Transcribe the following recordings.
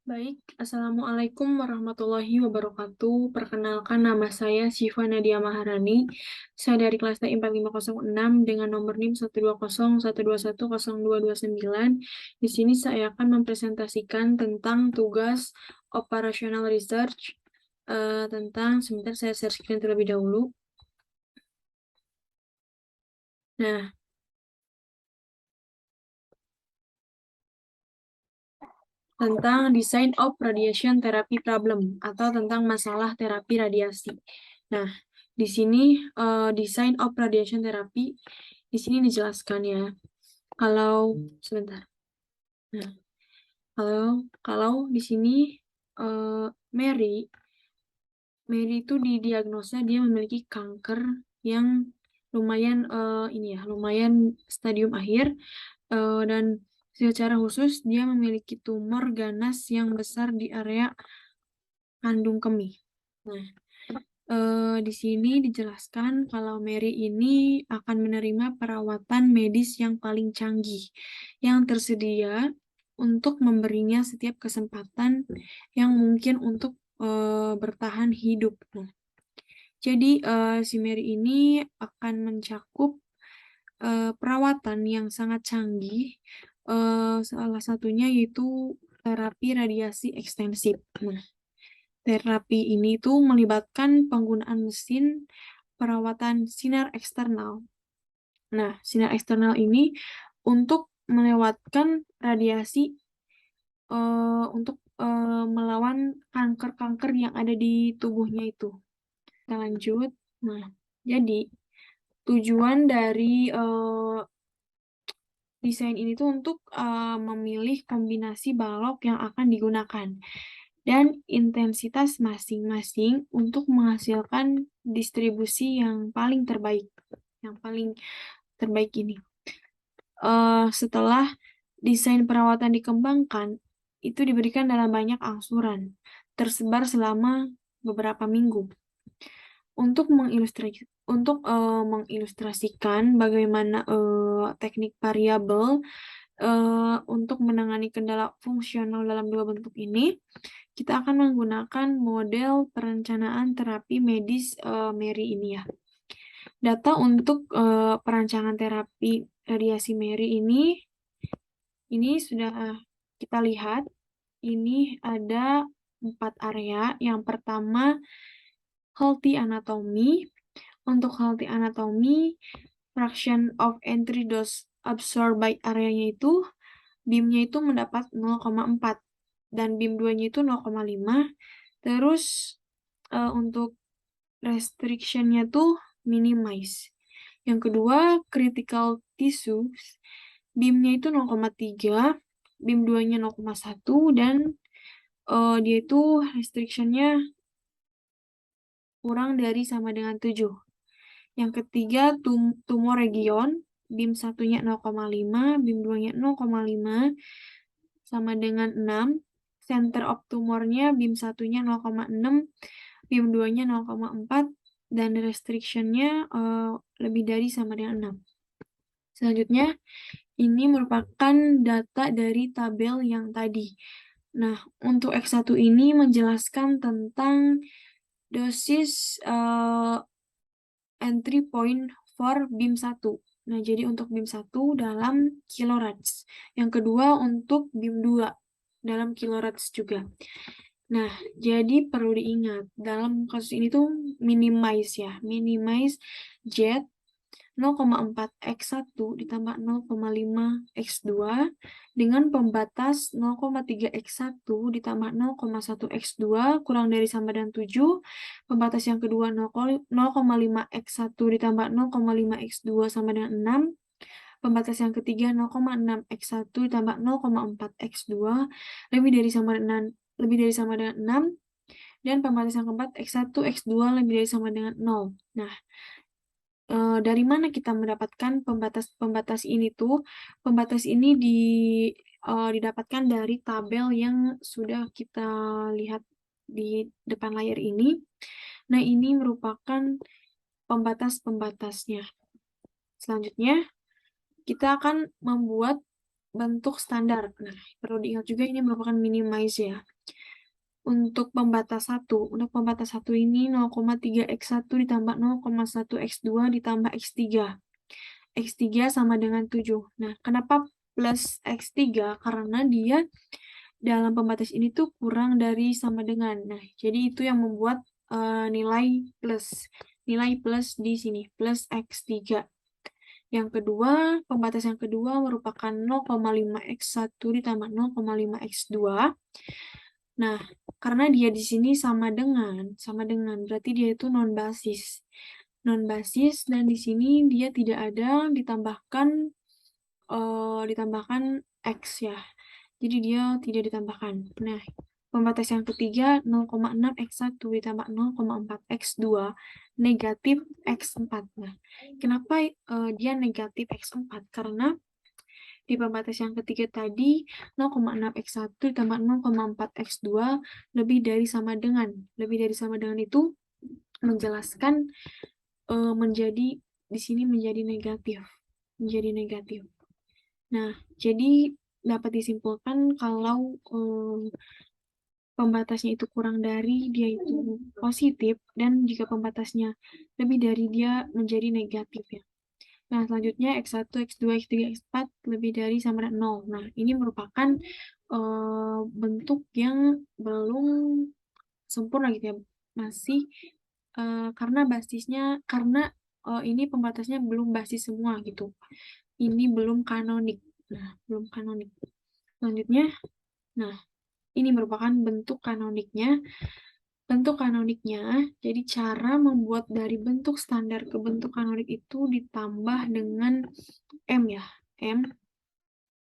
Baik, Assalamualaikum warahmatullahi wabarakatuh. Perkenalkan, nama saya Syifa Nadia Maharani. Saya dari kelas TI 4506 dengan nomor NIM 12012112029. Di sini saya akan mempresentasikan tentang tugas operational research. Sebentar saya share screen terlebih dahulu. Nah, tentang design of radiation therapy problem atau tentang masalah terapi radiasi. Nah, di sini design of radiation therapy di sini dijelaskan ya. Kalau sebentar. Nah, kalau di sini Mary itu didiagnosa dia memiliki kanker yang lumayan lumayan stadium akhir, dan secara khusus dia memiliki tumor ganas yang besar di area kandung kemih. Nah, di sini dijelaskan kalau Mary ini akan menerima perawatan medis yang paling canggih yang tersedia untuk memberinya setiap kesempatan yang mungkin untuk bertahan hidup. Nah, jadi si Mary ini akan mencakup perawatan yang sangat canggih, salah satunya yaitu terapi radiasi ekstensif. Nah, terapi ini tuh melibatkan penggunaan mesin perawatan sinar eksternal. Nah, sinar eksternal ini untuk melewatkan radiasi untuk melawan kanker-kanker yang ada di tubuhnya itu. Kita lanjut. Nah, jadi tujuan dari desain ini tuh untuk memilih kombinasi balok yang akan digunakan dan intensitas masing-masing untuk menghasilkan distribusi yang paling terbaik. Yang paling terbaik ini. Setelah desain perawatan dikembangkan, itu diberikan dalam banyak angsuran, tersebar selama beberapa minggu. Untuk mengilustrasikan bagaimana teknik variabel untuk menangani kendala fungsional dalam dua bentuk ini, kita akan menggunakan model perencanaan terapi medis Mary ini ya. Data untuk perancangan terapi radiasi Mary ini sudah kita lihat. Ini ada 4 area. Yang pertama, healthy anatomy. Untuk healthy anatomy, fraction of entry dose absorbed by areanya itu, BIM-nya itu mendapat 0,4 dan BIM 2-nya itu 0,5. Terus untuk restriction-nya tuh minimize. Yang kedua, critical tissues, BIM-nya itu 0,3, BIM 2-nya 0,1, dan dia itu restriction-nya kurang dari sama dengan 7. Yang ketiga, tumor region, BIM 1-nya 0,5, BIM 2-nya 0,5, sama dengan 6. Center of tumornya BIM 1-nya 0,6, BIM 2-nya 0,4, dan restriction-nya lebih dari sama dengan 6. Selanjutnya, ini merupakan data dari tabel yang tadi. Nah, untuk X1 ini menjelaskan tentang dosis entry point for BIM 1. Nah, jadi untuk BIM 1 dalam kilorats. Yang kedua untuk BIM 2 dalam kilorats juga. Nah, jadi perlu diingat, dalam kasus ini tuh minimize ya. Minimize Z 0,4x1 ditambah 0,5x2 dengan pembatas 0,3x1 ditambah 0,1x2 kurang dari sama dengan 7. Pembatas yang kedua 0,5x1 ditambah 0,5x2 sama dengan 6. Pembatas yang ketiga 0,6x1 ditambah 0,4x2 lebih dari sama dengan 6. Dan pembatas yang keempat x1, x2 lebih dari sama dengan 0. Nah, dari mana kita mendapatkan pembatas ini tuh? Pembatas ini didapatkan dari tabel yang sudah kita lihat di depan layar ini. Nah, ini merupakan pembatas-pembatasnya. Selanjutnya, kita akan membuat bentuk standar. Nah, perlu diingat juga ini merupakan minimize ya. Untuk pembatas 1, untuk pembatas 1 ini 0,3x1 ditambah 0,1x2 ditambah x3. X3 sama dengan 7. Nah, kenapa plus X3? Karena dia dalam pembatas ini tuh kurang dari sama dengan. Nah, jadi itu yang membuat nilai plus. Nilai plus di sini, plus X3. Yang kedua, pembatas yang kedua merupakan 0,5x1 ditambah 0,5x2. Nah, karena dia di sini sama dengan, berarti dia itu non-basis. Non-basis, dan di sini dia tidak ada ditambahkan X ya. Jadi dia tidak ditambahkan. Nah, pembatas yang ketiga 0,6x1 ditambah 0,4x2 negatif x4. Nah, kenapa dia negatif x4? Karena di pembatas yang ketiga tadi 0,6x1 ditambah 0,4x2 lebih dari sama dengan. Lebih dari sama dengan itu menjelaskan menjadi di sini menjadi negatif. Menjadi negatif. Nah, jadi dapat disimpulkan kalau pembatasnya itu kurang dari, dia itu positif, dan jika pembatasnya lebih dari, dia menjadi negatif ya. Nah, selanjutnya X1, X2, X3, X4 lebih dari sama dengan 0. Nah, ini merupakan bentuk yang belum sempurna gitu ya. Masih karena basisnya, karena ini pembatasnya belum basis semua gitu. Ini belum kanonik. Nah, belum kanonik. Selanjutnya, nah, ini merupakan bentuk kanoniknya. Bentuk kanoniknya, jadi cara membuat dari bentuk standar ke bentuk kanonik itu ditambah dengan M ya, M.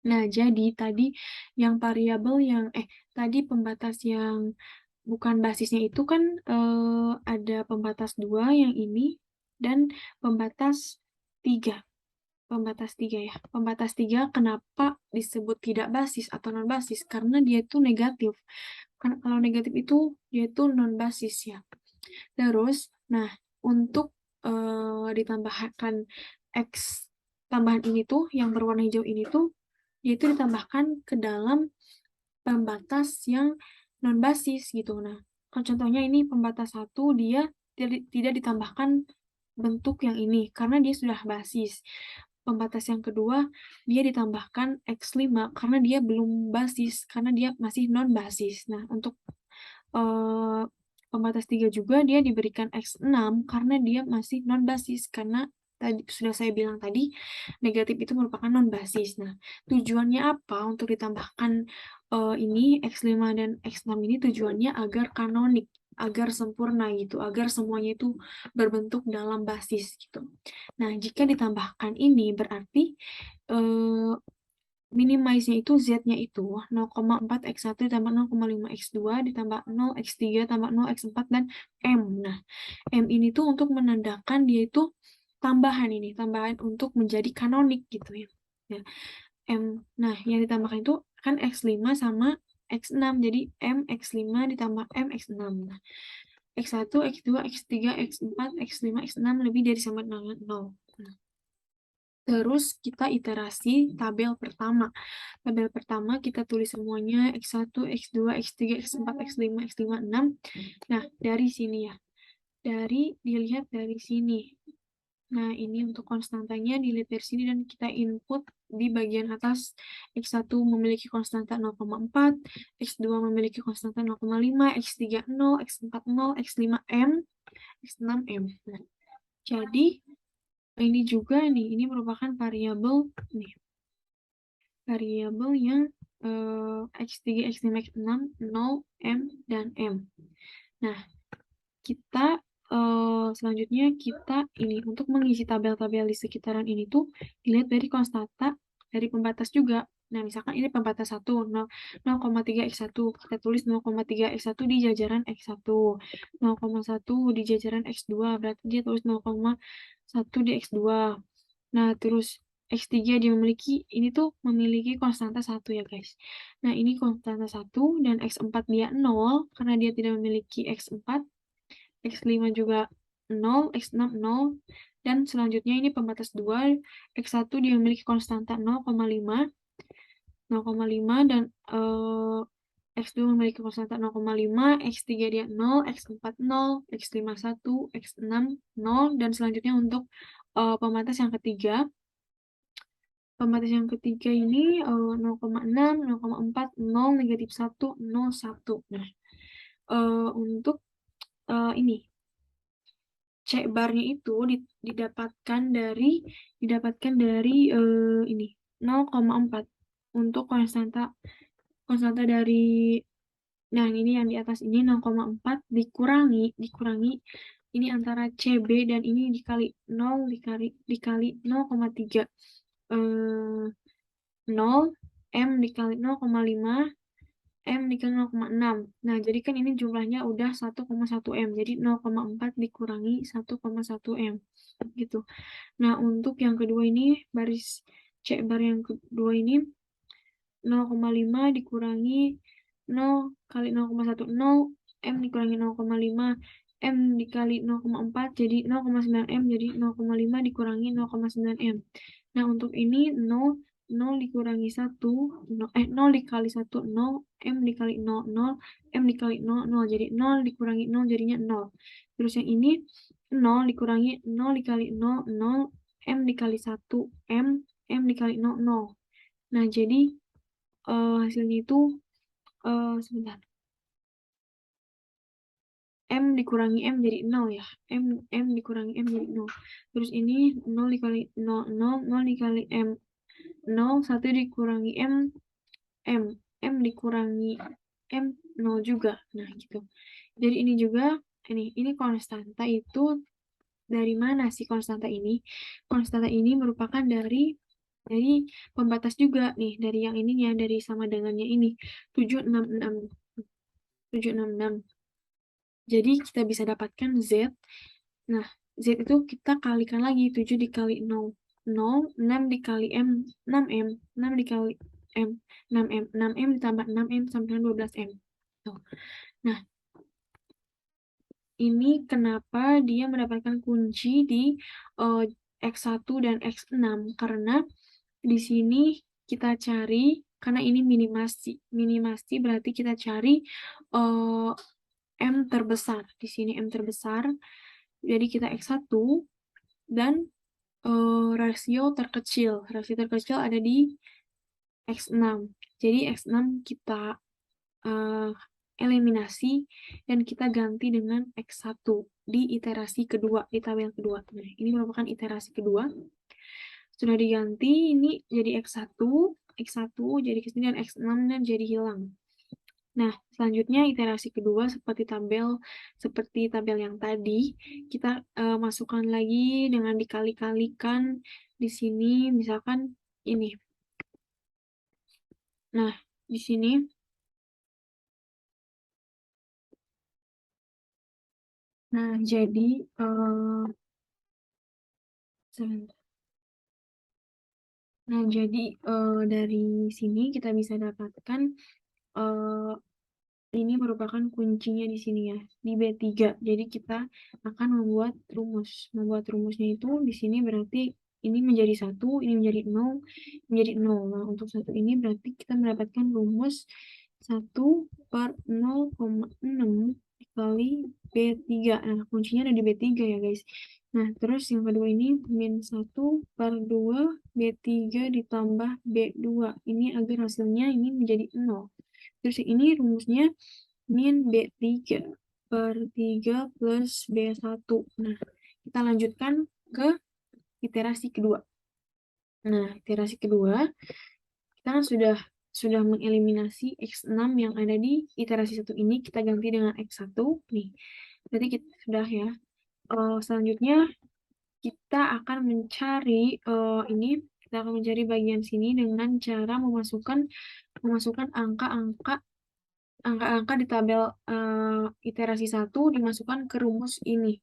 Nah, jadi tadi yang variabel yang, tadi pembatas yang bukan basisnya itu kan ada pembatas 2 yang ini, dan pembatas 3. Pembatas 3 ya. Pembatas 3 kenapa disebut tidak basis atau non-basis? Karena dia itu negatif. Kalau negatif itu dia itu non-basis ya. Terus, nah, untuk ditambahkan X tambahan ini tuh, yang berwarna hijau ini tuh, dia itu ditambahkan ke dalam pembatas yang non-basis gitu. Nah, contohnya ini pembatas 1, dia tidak ditambahkan bentuk yang ini, karena dia sudah basis. Pembatas yang kedua, dia ditambahkan X5, karena dia belum basis, karena dia masih non-basis. Nah, untuk pembatas 3 juga dia diberikan X6, karena dia masih non-basis, karena tadi sudah saya bilang tadi, negatif itu merupakan non-basis. Nah, tujuannya apa untuk ditambahkan ini X5 dan X6 ini? Tujuannya agar kanonik, agar sempurna gitu, agar semuanya itu berbentuk dalam basis gitu. Nah, jika ditambahkan ini berarti minimize-nya itu Z-nya itu 0,4x1 ditambah 0,5x2 ditambah 0x3 tambah 0x4 dan M. Nah, M ini tuh untuk menandakan dia itu tambahan untuk menjadi kanonik gitu ya. Ya. M. Nah, yang ditambahkan itu kan X5 sama X6. Jadi M X5 ditambah M X6. Nah, X1, X2, X3, X4, X5, X6 lebih dari sama dengan 0. Nah, terus kita iterasi tabel pertama. Tabel pertama kita tulis semuanya X1, X2, X3, X4, X5, X5, 6. Nah, dari sini ya. Dilihat dari sini. Nah, ini untuk konstantanya dilihat dari sini dan kita input di bagian atas. X1 memiliki konstanta 0,4, X2 memiliki konstanta 0,5, X3 0, X4 0, X5 M, X6 M. Nah, jadi ini juga nih, ini merupakan variabel nih. Variabel yang X3, X5, X6, 0, M, dan M. Nah, kita selanjutnya kita ini untuk mengisi tabel-tabel di sekitaran ini tuh dilihat dari konstanta dari pembatas juga. Nah, misalkan ini pembatas 1, 0,3x1. Kita tulis 0,3x1 di jajaran x1. 0,1 di jajaran x2. Berarti dia tulis 0,1 di x2. Nah, terus X3 dia ini tuh memiliki konstanta 1 ya guys. Nah, ini konstanta 1 dan X4 dia 0 karena dia tidak memiliki X4. X5 juga 0, X6 0, dan selanjutnya ini pembatas 2, X1 dia memiliki konstanta 0,5 dan X2 memiliki konstanta 0,5, X3 dia 0, X4 0, X5 1, X6 0, dan selanjutnya untuk pembatas yang ketiga. Pembatas yang ketiga ini 0,6, 0,4, 0, negatif 1, 0, 1. Nah, untuk ini C barnya itu didapatkan dari ini 0,4 untuk konstanta dari, nah ini yang di atas ini 0,4 dikurangi ini antara CB dan ini dikali 0 dikali 0,3 0 M dikali 0,5 M dikali 0,6. Nah, jadi kan ini jumlahnya udah 1,1 M. Jadi 0,4 dikurangi 1,1 M. Gitu. Nah, untuk yang kedua ini, baris C bar yang kedua ini, 0,5 dikurangi 0 kali 0,1. 0, M dikurangi 0,5. M dikali 0,4 jadi 0,9 M. Jadi 0,5 dikurangi 0,9 M. Nah, untuk ini 0 dikurangi 1, 0 dikali 1, 0, M dikali 0, 0, M dikali 0, 0. Jadi 0 dikurangi 0 jadinya 0. Terus yang ini 0 dikurangi 0 dikali 0, 0, M dikali 1, M dikali 0, 0. Nah, jadi hasilnya itu, sebentar. M dikurangi M jadi 0 ya. M dikurangi M jadi 0. Terus ini 0 dikali 0, 0, 0 dikali M, 0, 1 dikurangi M, M dikurangi M, 0 juga. Nah, gitu. Jadi ini juga, ini konstanta itu dari mana sih konstanta ini? Konstanta ini merupakan dari pembatas juga nih, dari yang ininya, dari sama dengannya ini, 766. 766. Jadi kita bisa dapatkan Z. Nah, Z itu kita kalikan lagi, 7 dikali 0, 0, 6 dikali M, 6M, 6 dikali M, 6M, 6M ditambah 6M sampai dengan 12M. Tuh. Nah, ini kenapa dia mendapatkan kunci di X1 dan X6, karena di sini kita cari, karena ini minimasti berarti kita cari M terbesar. Di sini M terbesar, jadi kita X1 dan rasio terkecil ada di X6. Jadi X6 kita eliminasi dan kita ganti dengan X1 di iterasi kedua, di tabel kedua. Nah, ini merupakan iterasi kedua. Sudah diganti, ini jadi X1 jadi kesini, dan X6 dan jadi hilang. Nah, selanjutnya iterasi kedua seperti tabel yang tadi, kita masukkan lagi dengan dikali-kalikan di sini, misalkan ini. Nah, di sini jadi sebentar. Nah, jadi dari sini kita bisa dapatkan ini merupakan kuncinya di sini ya, di B3. Jadi kita akan membuat rumus. Membuat rumusnya itu di sini berarti ini menjadi 1, ini menjadi 0, menjadi 0. Nah, untuk 1 ini berarti kita mendapatkan rumus 1 per 0,6 dikali B3. Nah, kuncinya ada di B3 ya, guys. Nah, terus yang kedua ini min 1 per 2 B3 ditambah B2. Ini agar hasilnya ini menjadi 0. Terus ini rumusnya min B3 per 3 plus B1. Nah, kita lanjutkan ke iterasi kedua. Nah, iterasi kedua, kita kan sudah mengeliminasi X6 yang ada di iterasi 1 ini, kita ganti dengan X1. Nih, berarti kita sudah ya. Selanjutnya, kita akan mencari kita akan mencari bagian sini dengan cara memasukkan angka-angka di tabel iterasi 1 dimasukkan ke rumus ini.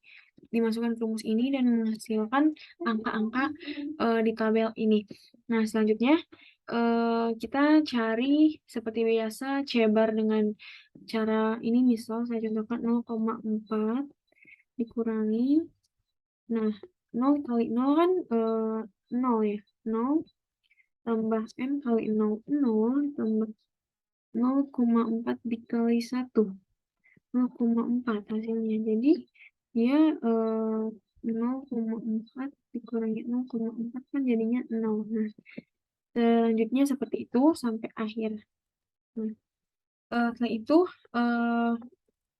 Dan menghasilkan angka-angka di tabel ini. Nah, selanjutnya kita cari seperti biasa C bar dengan cara ini, misal saya contohkan 0,4 dikurangi. Nah, 0 kali 0 kan 0 ya. 0 tambah M kali 0, 0 tambah 0,4 dikali 1. 0,4 hasilnya. Jadi, dia 0,4 dikurangi 0,4 kan jadinya 0. Nah, selanjutnya seperti itu sampai akhir. Nah, setelah itu,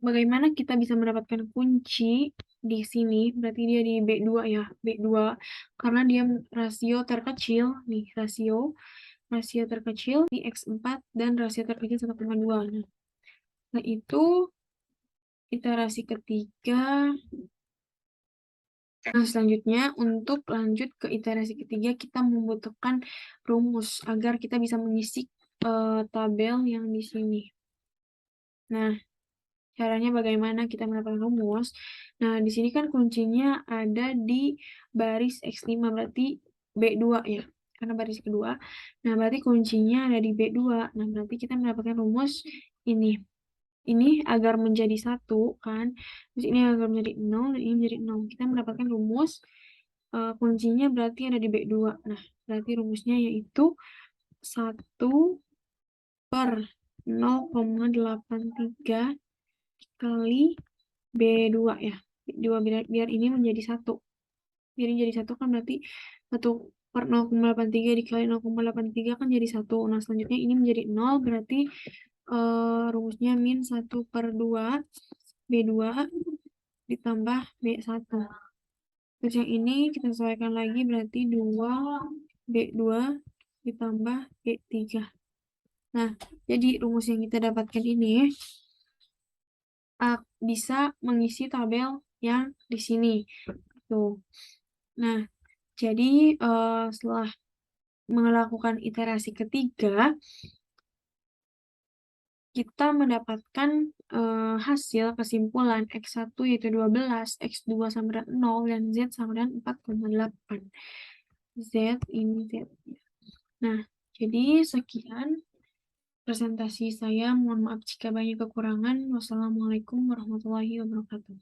bagaimana kita bisa mendapatkan kunci di sini? Berarti dia di B2 ya, B2. Karena dia rasio terkecil, nih rasio terkecil di X4 dan rasio terkecil 1,2. Nah, setelah itu iterasi ketiga. Nah, selanjutnya untuk lanjut ke iterasi ketiga kita membutuhkan rumus agar kita bisa mengisi tabel yang di sini. Nah, caranya bagaimana kita mendapatkan rumus? Nah, di sini kan kuncinya ada di baris X5, berarti B2 ya, karena baris kedua. Nah, berarti kuncinya ada di B2. Nah, berarti kita mendapatkan rumus ini. Ini agar menjadi 1, kan? Terus ini agar menjadi 0, dan ini menjadi 0. Kita mendapatkan rumus, kuncinya berarti ada di B2. Nah, berarti rumusnya yaitu 1 per 0,83 kali B2 ya. B2 biar ini menjadi 1. Biar ini jadi 1 kan berarti 1 per 0,83 dikali 0,83 kan jadi 1. Nah, selanjutnya ini menjadi 0 berarti rumusnya min 1 per 2 B2 ditambah B1. Terus yang ini kita sesuaikan lagi berarti 2 B2 ditambah B3. Nah, jadi rumus yang kita dapatkan ini bisa mengisi tabel yang di sini. Tuh. Nah, jadi setelah melakukan iterasi ketiga, kita mendapatkan hasil kesimpulan X1 yaitu 12, X2 sama dengan 0, dan Z sama dengan 4,8. Z ini Z. Nah, jadi sekian presentasi saya. Mohon maaf jika banyak kekurangan. Wassalamualaikum warahmatullahi wabarakatuh.